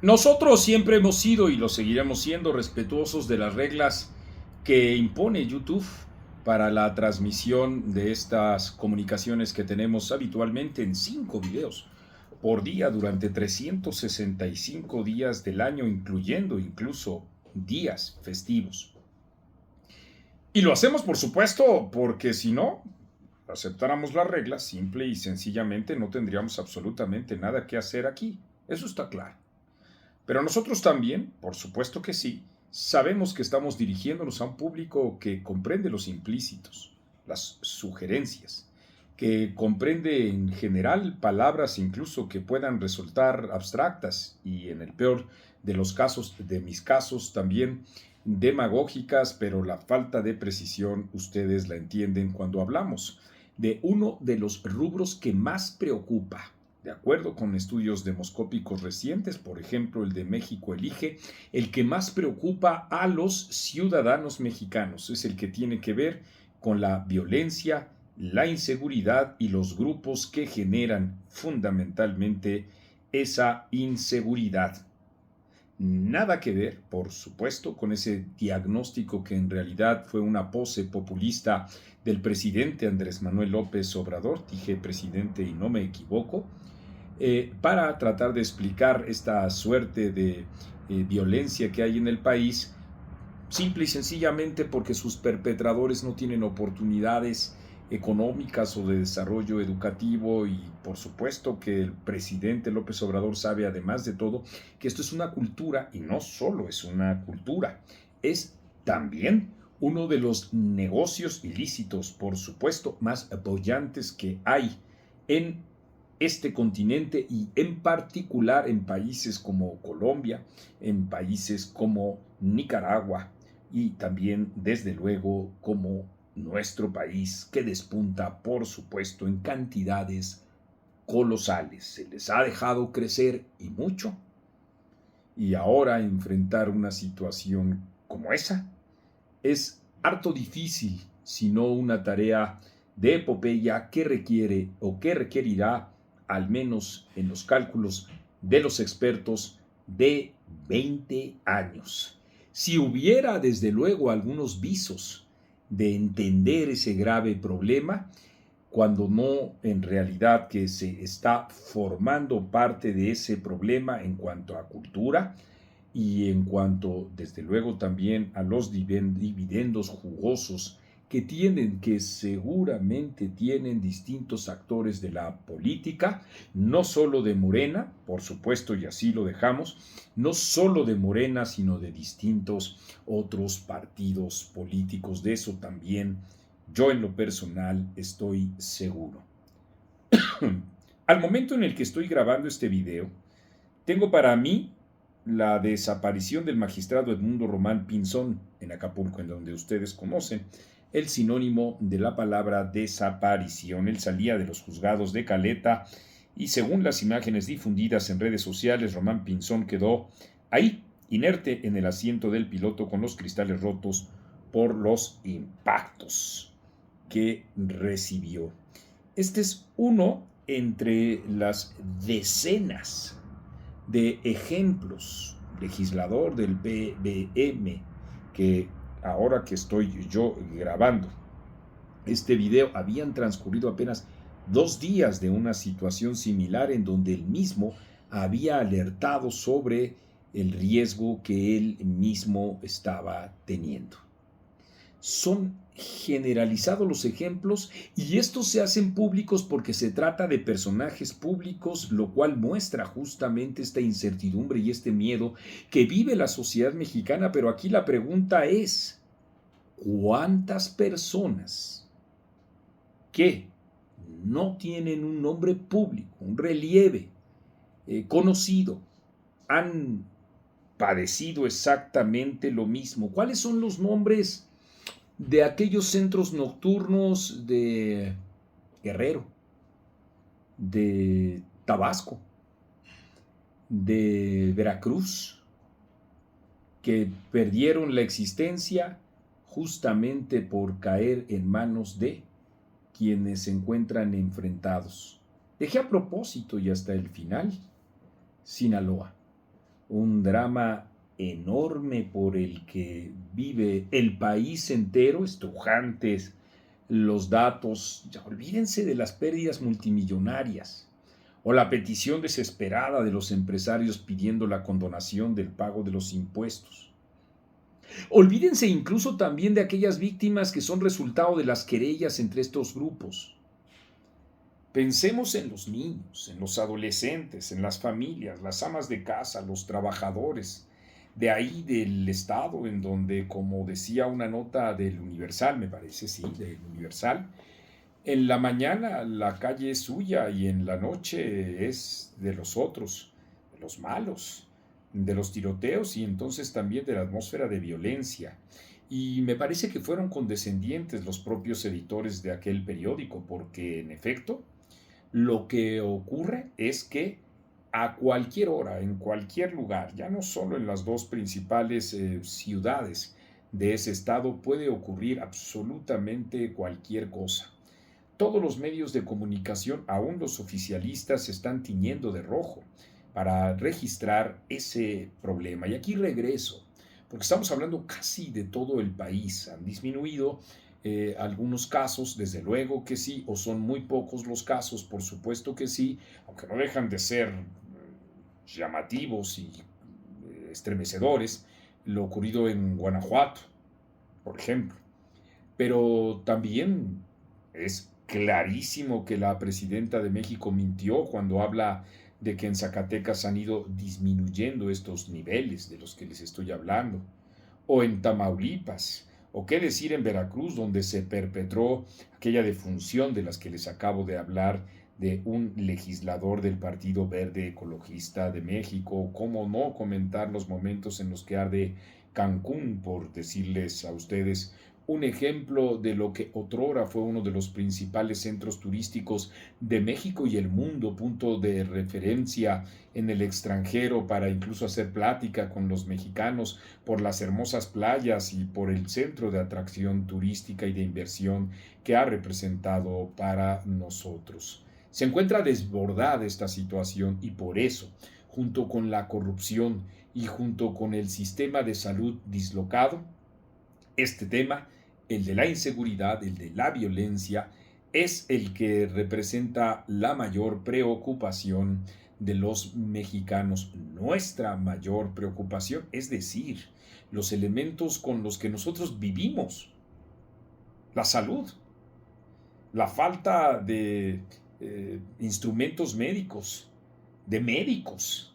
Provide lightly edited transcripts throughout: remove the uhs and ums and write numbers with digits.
Nosotros siempre hemos sido y lo seguiremos siendo respetuosos de las reglas que impone YouTube para la transmisión de estas comunicaciones que tenemos habitualmente en 5 videos por día durante 365 días del año, incluyendo incluso días festivos. Y lo hacemos, por supuesto, porque si no aceptáramos las reglas, simple y sencillamente no tendríamos absolutamente nada que hacer aquí. Eso está claro. Pero nosotros también, por supuesto que sí, sabemos que estamos dirigiéndonos a un público que comprende los implícitos, las sugerencias, que comprende en general palabras incluso que puedan resultar abstractas y en el peor de los casos, de mis casos también demagógicas, pero la falta de precisión ustedes la entienden cuando hablamos de uno de los rubros que más preocupa. De acuerdo con estudios demoscópicos recientes, por ejemplo el de México Elige, el que más preocupa a los ciudadanos mexicanos es el que tiene que ver con la violencia, la inseguridad y los grupos que generan fundamentalmente esa inseguridad. Nada que ver, por supuesto, con ese diagnóstico que en realidad fue una pose populista del presidente Andrés Manuel López Obrador, dije presidente y no me equivoco, para tratar de explicar esta suerte de violencia que hay en el país, simple y sencillamente porque sus perpetradores no tienen oportunidades económicas o de desarrollo educativo, y por supuesto que el presidente López Obrador sabe, además de todo, que esto es una cultura, y no solo es una cultura, es también uno de los negocios ilícitos, por supuesto, más apoyantes que hay en este continente, y en particular en países como Colombia, en países como Nicaragua y también desde luego como nuestro país, que despunta por supuesto en cantidades colosales. Se les ha dejado crecer y mucho, y ahora enfrentar una situación como esa es harto difícil, sino una tarea de epopeya que requiere o que requerirá, al menos en los cálculos de los expertos, de 20 años. Si hubiera desde luego algunos visos de entender ese grave problema, cuando no en realidad que se está formando parte de ese problema en cuanto a cultura, y en cuanto, desde luego, también a los dividendos jugosos que seguramente tienen distintos actores de la política, no solo de Morena, por supuesto, y así lo dejamos, no solo de Morena, sino de distintos otros partidos políticos. De eso también yo en lo personal estoy seguro. Al momento en el que estoy grabando este video, tengo para mí la desaparición del magistrado Edmundo Román Pinzón en Acapulco, en donde ustedes conocen el sinónimo de la palabra desaparición. Él salía de los juzgados de Caleta y, según las imágenes difundidas en redes sociales, Román Pinzón quedó ahí, inerte en el asiento del piloto, con los cristales rotos por los impactos que recibió. Este es uno entre las decenas de ejemplos, legislador del PBM, que ahora que estoy yo grabando este video, habían transcurrido apenas 2 días de una situación similar en donde él mismo había alertado sobre el riesgo que él mismo estaba teniendo. Son generalizados los ejemplos, y estos se hacen públicos porque se trata de personajes públicos, lo cual muestra justamente esta incertidumbre y este miedo que vive la sociedad mexicana. Pero aquí la pregunta es, ¿cuántas personas que no tienen un nombre público, un relieve conocido, han padecido exactamente lo mismo? ¿Cuáles son los nombres de aquellos centros nocturnos de Guerrero, de Tabasco, de Veracruz, que perdieron la existencia justamente por caer en manos de quienes se encuentran enfrentados? Dejé a propósito y hasta el final Sinaloa, un drama enorme por el que vive el país entero, estrujantes los datos, ya olvídense de las pérdidas multimillonarias o la petición desesperada de los empresarios pidiendo la condonación del pago de los impuestos. Olvídense incluso también de aquellas víctimas que son resultado de las querellas entre estos grupos. Pensemos en los niños, en los adolescentes, en las familias, las amas de casa, los trabajadores, de ahí del Estado, en donde, como decía una nota del Universal, me parece, sí, del Universal, en la mañana la calle es suya y en la noche es de los otros, de los malos, de los tiroteos y entonces también de la atmósfera de violencia. Y me parece que fueron condescendientes los propios editores de aquel periódico, porque en efecto, lo que ocurre es que a cualquier hora, en cualquier lugar, ya no solo en las dos principales ciudades de ese estado, puede ocurrir absolutamente cualquier cosa. Todos los medios de comunicación, aún los oficialistas, se están tiñendo de rojo para registrar ese problema. Y aquí regreso, porque estamos hablando casi de todo el país. Han disminuido algunos casos, desde luego que sí, o son muy pocos los casos, por supuesto que sí, aunque no dejan de ser llamativos y estremecedores, lo ocurrido en Guanajuato, por ejemplo. Pero también es clarísimo que la presidenta de México mintió cuando habla de que en Zacatecas han ido disminuyendo estos niveles de los que les estoy hablando, o en Tamaulipas, o qué decir en Veracruz, donde se perpetró aquella defunción de las que les acabo de hablar de un legislador del Partido Verde Ecologista de México. ¿Cómo no comentar los momentos en los que arde Cancún, por decirles a ustedes un ejemplo de lo que otrora fue uno de los principales centros turísticos de México y el mundo, punto de referencia en el extranjero para incluso hacer plática con los mexicanos por las hermosas playas y por el centro de atracción turística y de inversión que ha representado para nosotros? Se encuentra desbordada esta situación y por eso, junto con la corrupción y junto con el sistema de salud dislocado, este tema, el de la inseguridad, el de la violencia, es el que representa la mayor preocupación de los mexicanos, nuestra mayor preocupación, es decir, los elementos con los que nosotros vivimos, la salud, la falta de instrumentos médicos, de médicos.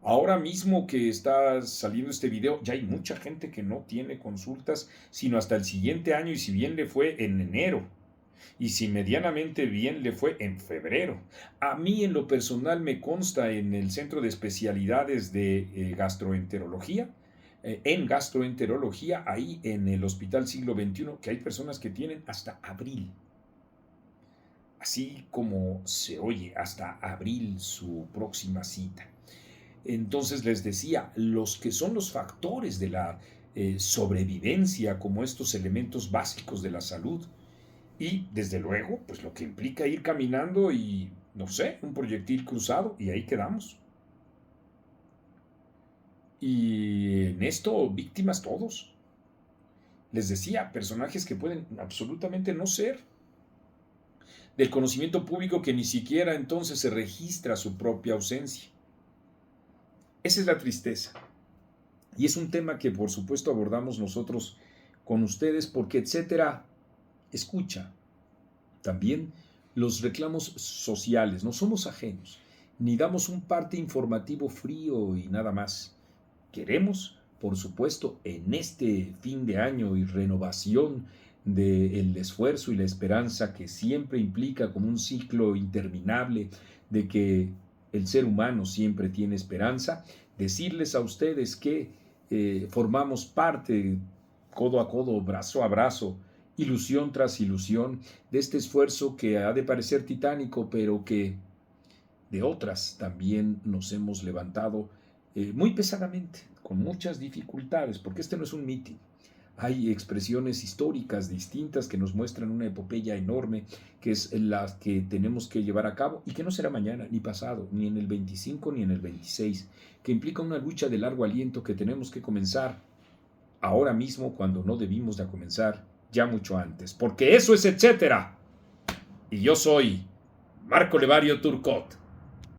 Ahora mismo que está saliendo este video, ya hay mucha gente que no tiene consultas, sino hasta el siguiente año, y si bien le fue en enero, y si medianamente bien le fue en febrero. A mí en lo personal me consta en el Centro de Especialidades de Gastroenterología, en gastroenterología, ahí en el Hospital Siglo XXI, que hay personas que tienen hasta abril. Así como se oye, hasta abril su próxima cita. Entonces les decía, los que son los factores de la sobrevivencia como estos elementos básicos de la salud y desde luego, pues lo que implica ir caminando y, no sé, un proyectil cruzado y ahí quedamos. Y en esto víctimas todos. Les decía, personajes que pueden absolutamente no ser del conocimiento público, que ni siquiera entonces se registra su propia ausencia. Esa es la tristeza. Y es un tema que por supuesto abordamos nosotros con ustedes porque, etcétera, escucha también los reclamos sociales. No somos ajenos, ni damos un parte informativo frío y nada más. Queremos, por supuesto, en este fin de año y renovación del esfuerzo y la esperanza que siempre implica como un ciclo interminable de que el ser humano siempre tiene esperanza, decirles a ustedes que formamos parte, codo a codo, brazo a brazo, ilusión tras ilusión, de este esfuerzo que ha de parecer titánico, pero que de otras también nos hemos levantado muy pesadamente, con muchas dificultades, porque este no es un mitin. hay expresiones históricas distintas que nos muestran una epopeya enorme, que es la que tenemos que llevar a cabo y que no será mañana, ni pasado, ni en el 25, ni en el 26, que implica una lucha de largo aliento que tenemos que comenzar ahora mismo cuando no debimos de comenzar ya mucho antes, porque eso es etcétera. Y yo soy Marco Levario Turcot.